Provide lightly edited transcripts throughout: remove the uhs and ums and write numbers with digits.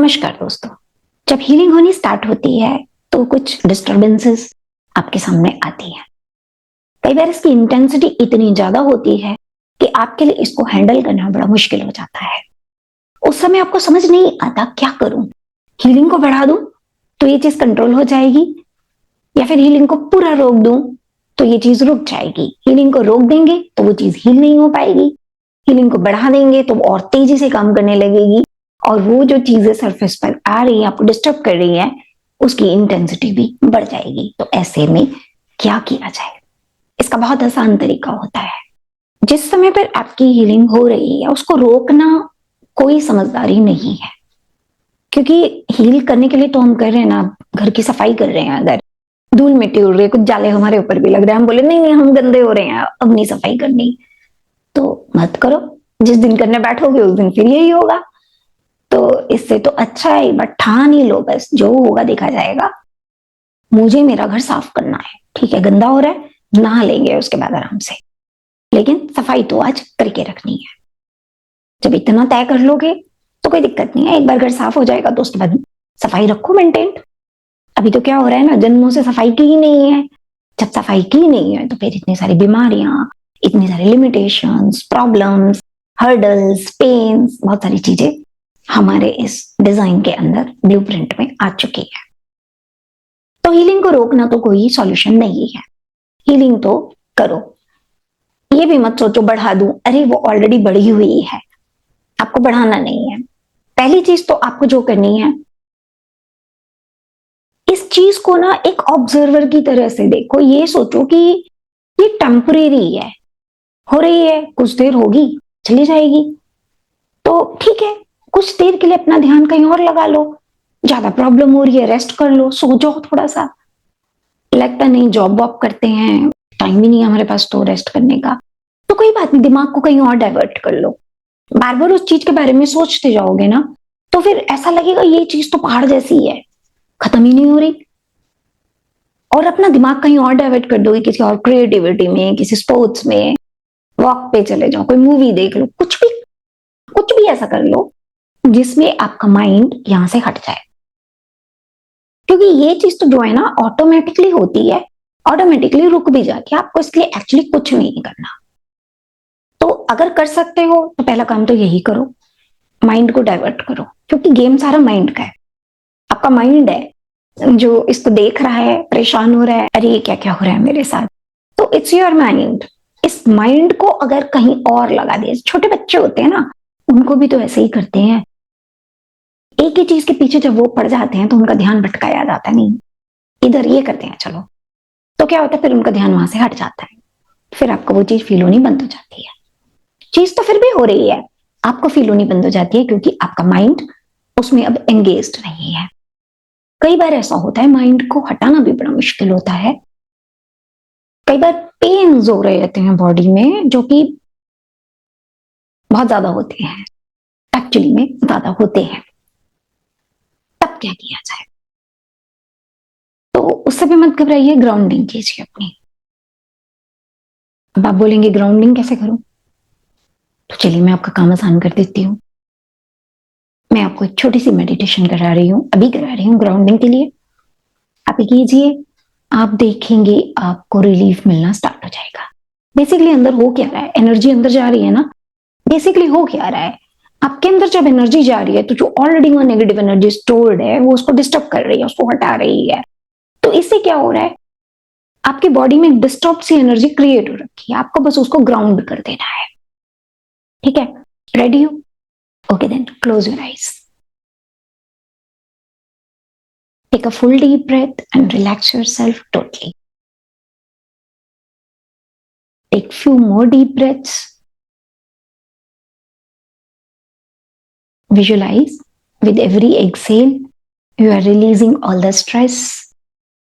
नमस्कार दोस्तों। जब हीलिंग होनी स्टार्ट होती है तो कुछ डिस्टरबेंसेस आपके सामने आती है। कई बार इसकी इंटेंसिटी इतनी ज्यादा होती है कि आपके लिए इसको हैंडल करना बड़ा मुश्किल हो जाता है। उस समय आपको समझ नहीं आता क्या करूं, हीलिंग को बढ़ा दूं तो ये चीज कंट्रोल हो जाएगी, या फिर हीलिंग को पूरा रोक दूं तो ये चीज रुक जाएगी। हीलिंग को रोक देंगे तो वो चीज हील नहीं हो पाएगी, हीलिंग को बढ़ा देंगे तो और तेजी से काम करने लगेगी, और वो जो चीजें सरफेस पर आ रही है आपको डिस्टर्ब कर रही है उसकी इंटेंसिटी भी बढ़ जाएगी। तो ऐसे में क्या किया जाए? इसका बहुत आसान तरीका होता है। जिस समय पर आपकी हीलिंग हो रही है उसको रोकना कोई समझदारी नहीं है, क्योंकि हील करने के लिए तो हम कर रहे हैं ना, घर की सफाई कर रहे हैं। अगर धूल मिट्टी उड़ रही है, कुछ जाले हमारे ऊपर भी लग रहे हैं, हम बोले नहीं नहीं हम गंदे हो रहे हैं अब नहीं सफाई करनी, तो मत करो। जिस दिन करने बैठोगे उस दिन फिर यही होगा। तो इससे तो अच्छा है बट ठान ही लो, बस जो होगा देखा जाएगा। मुझे मेरा घर साफ करना है, ठीक है गंदा हो रहा है, नहा लेंगे उसके बाद आराम से, लेकिन सफाई तो आज करके रखनी है। जब इतना तय कर लोगे तो कोई दिक्कत नहीं है, एक बार घर साफ हो जाएगा तो उसके बाद सफाई रखो मेंटेन। अभी तो क्या हो रहा है ना, जन्मों से सफाई की ही नहीं है। जब सफाई की नहीं है तो फिर इतनी सारी बीमारियां, इतनी सारी लिमिटेशंस, प्रॉब्लम्स, हर्डल्स, पेन्स, बहुत सारी चीजें हमारे इस डिजाइन के अंदर ब्लूप्रिंट में आ चुकी है। तो हीलिंग को रोकना तो कोई सॉल्यूशन नहीं है, हीलिंग तो करो। ये भी मत सोचो बढ़ा दूं, अरे वो ऑलरेडी बढ़ी हुई है, आपको बढ़ाना नहीं है। पहली चीज तो आपको जो करनी है, इस चीज को ना एक ऑब्जर्वर की तरह से देखो। ये सोचो कि ये टेम्परेरी है, हो रही है, कुछ देर होगी चली जाएगी, तो ठीक है कुछ देर के लिए अपना ध्यान कहीं और लगा लो। ज्यादा प्रॉब्लम हो रही है, रेस्ट कर लो, सो जाओ थोड़ा सा। लगता नहीं जॉब वॉब करते हैं, टाइम ही नहीं है हमारे पास तो रेस्ट करने का, तो कोई बात नहीं, दिमाग को कहीं और डाइवर्ट कर लो। बार बार उस चीज के बारे में सोचते जाओगे ना तो फिर ऐसा लगेगा ये चीज तो पहाड़ जैसी है, खत्म ही नहीं हो रही। और अपना दिमाग कहीं और डाइवर्ट कर दोगे, किसी और क्रिएटिविटी में, किसी स्पोर्ट्स में, वॉक पे चले जाओ, कोई मूवी देख लो, कुछ भी ऐसा कर लो जिसमें आपका माइंड यहां से हट जाए। क्योंकि ये चीज तो जो है ना ऑटोमेटिकली होती है, ऑटोमेटिकली रुक भी जाती है, आपको इसके लिए एक्चुअली कुछ नहीं करना। तो अगर कर सकते हो तो पहला काम तो यही करो, माइंड को डाइवर्ट करो, क्योंकि गेम सारा माइंड का है। आपका माइंड है जो इसको देख रहा है, परेशान हो रहा है, अरे ये क्या क्या हो रहा है मेरे साथ। तो इट्स योर माइंड। इस माइंड को अगर कहीं और लगा दिया, छोटे बच्चे होते हैं ना, उनको भी तो ऐसे ही करते हैं। एक ही चीज के पीछे जब वो पड़ जाते हैं तो उनका ध्यान भटकाया जाता है, नहीं इधर ये करते हैं चलो, तो क्या होता है फिर उनका ध्यान वहां से हट जाता है, फिर आपको वो चीज फील होनी बंद हो जाती है। चीज तो फिर भी हो रही है, आपको फील होनी बंद हो जाती है क्योंकि आपका माइंड उसमें अब एंगेज्ड नहीं है। कई बार ऐसा होता है माइंड को हटाना भी बड़ा मुश्किल होता है। कई बार पेन्स हो रहे रहते हैं बॉडी में जो कि बहुत ज्यादा होते हैं, एक्चुअली में ज्यादा होते हैं। तब क्या किया जाए? तो उससे भी मत घबराइए, ग्राउंडिंग कीजिए अपनी। अब आप बोलेंगे ग्राउंडिंग कैसे करूं, तो चलिए मैं आपका काम आसान कर देती हूँ। मैं आपको एक छोटी सी मेडिटेशन करा रही हूँ, अभी करा रही हूँ ग्राउंडिंग के लिए। आप ये कीजिए, आप देखेंगे आपको रिलीफ मिलना स्टार्ट हो जाएगा। बेसिकली अंदर हो क्या रहा है, एनर्जी अंदर जा रही है ना। बेसिकली हो क्या रहा है, आपके अंदर जब एनर्जी जा रही है तो जो ऑलरेडी वहां नेगेटिव एनर्जी स्टोर्ड है वो उसको डिस्टर्ब कर रही है, उसको हटा रही है। तो इससे क्या हो रहा है, आपकी बॉडी में डिस्टर्ब सी एनर्जी क्रिएट हो रखी है, आपको बस उसको ग्राउंड कर देना है। ठीक है, रेडी हो? Okay then close your eyes, take a full deep breath and relax yourself totally. Take few more deep breaths. Visualize with every exhale you are releasing all the stress,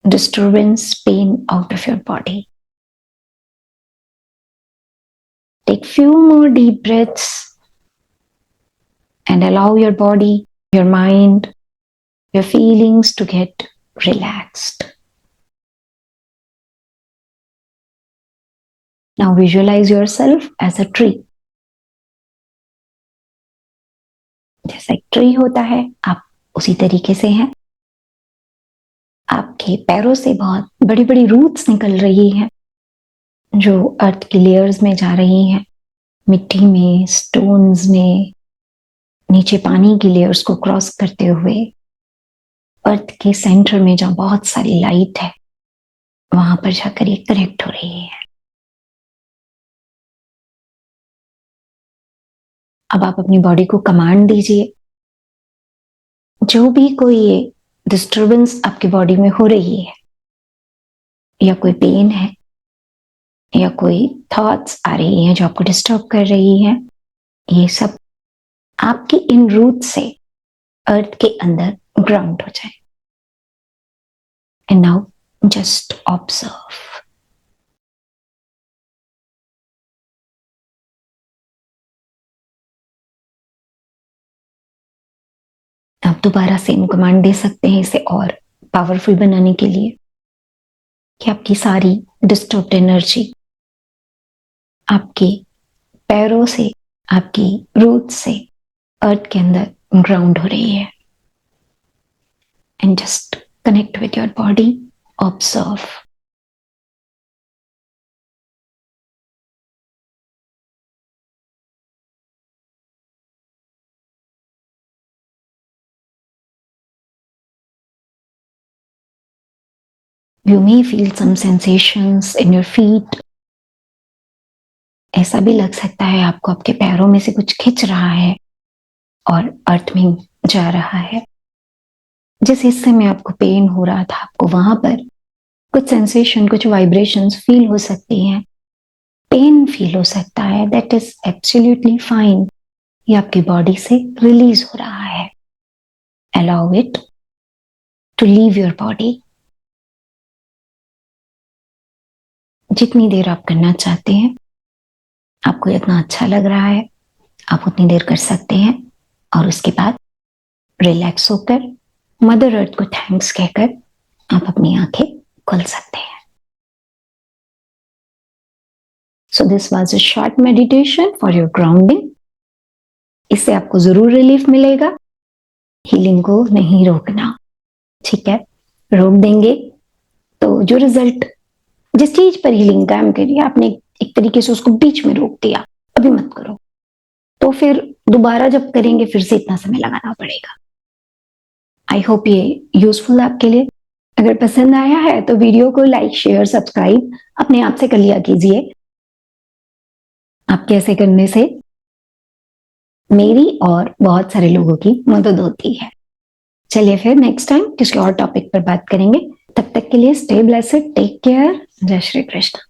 disturbance, pain out of your body. Take few more deep breaths and allow your body, your mind, your feelings to get relaxed. Now visualize yourself as a tree. जैसा एक tree होता है, आप उसी तरीके से है। आपके पैरों से बहुत बड़ी बड़ी रूट्स निकल रही हैं जो अर्थ की लेयर्स में जा रही हैं, मिट्टी में, स्टोन्स में, नीचे पानी की लेयर्स को क्रॉस करते हुए अर्थ के सेंटर में जहां बहुत सारी लाइट है वहां पर जाकर ये कनेक्ट हो रही है। अब आप अपनी बॉडी को कमांड दीजिए, जो भी कोई ये डिस्टरबेंस आपकी बॉडी में हो रही है, या कोई पेन है या कोई थॉट्स आ रही हैं जो आपको डिस्टर्ब कर रही हैं, ये सब आपकी इन रूट से अर्थ के अंदर ग्राउंड हो जाए। And now just observe. आप दोबारा सेम कमांड दे सकते हैं इसे और पावरफुल बनाने के लिए कि आपकी सारी डिस्टर्ब्ड एनर्जी आपके पैरों से, आपकी रूट से अर्थ के अंदर ग्राउंड हो रही है। And just connect with your body, observe. You may feel some sensations in your feet. ऐसा भी लग सकता है आपको आपके पैरों में से कुछ खिंच रहा है और अर्थ में जा रहा है। जिस हिस्से में आपको पेन हो रहा था, आपको वहां पर कुछ सेंसेशन, कुछ वाइब्रेशंस फील हो सकती हैं, पेन फील हो सकता है। That is absolutely fine. ये आपकी बॉडी से रिलीज हो रहा है। Allow it to leave your body. जितनी देर आप करना चाहते हैं, आपको इतना अच्छा लग रहा है, आप उतनी देर कर सकते हैं। और उसके बाद रिलैक्स होकर मदर अर्थ को थैंक्स कहकर आप अपनी आंखें खोल सकते हैं। So this was a short meditation for your grounding. इससे आपको जरूर रिलीफ मिलेगा। हीलिंग को नहीं रोकना, ठीक है? रोक देंगे तो जो रिजल्ट, जिस चीज पर हीलिंग काम करिए, आपने एक तरीके से उसको बीच में रोक दिया, अभी मत करो, तो फिर दोबारा जब करेंगे फिर से इतना समय लगाना पड़ेगा। आई होप ये यूजफुल आपके लिए। अगर पसंद आया है तो वीडियो को लाइक, शेयर, सब्सक्राइब अपने आप से कर लिया कीजिए। आपके ऐसे करने से मेरी और बहुत सारे लोगों की मदद होती है। चलिए फिर नेक्स्ट टाइम किसी और टॉपिक पर बात करेंगे। तब तक के लिए स्टे ब्लेस्ड, टेक केयर, जय श्री कृष्ण।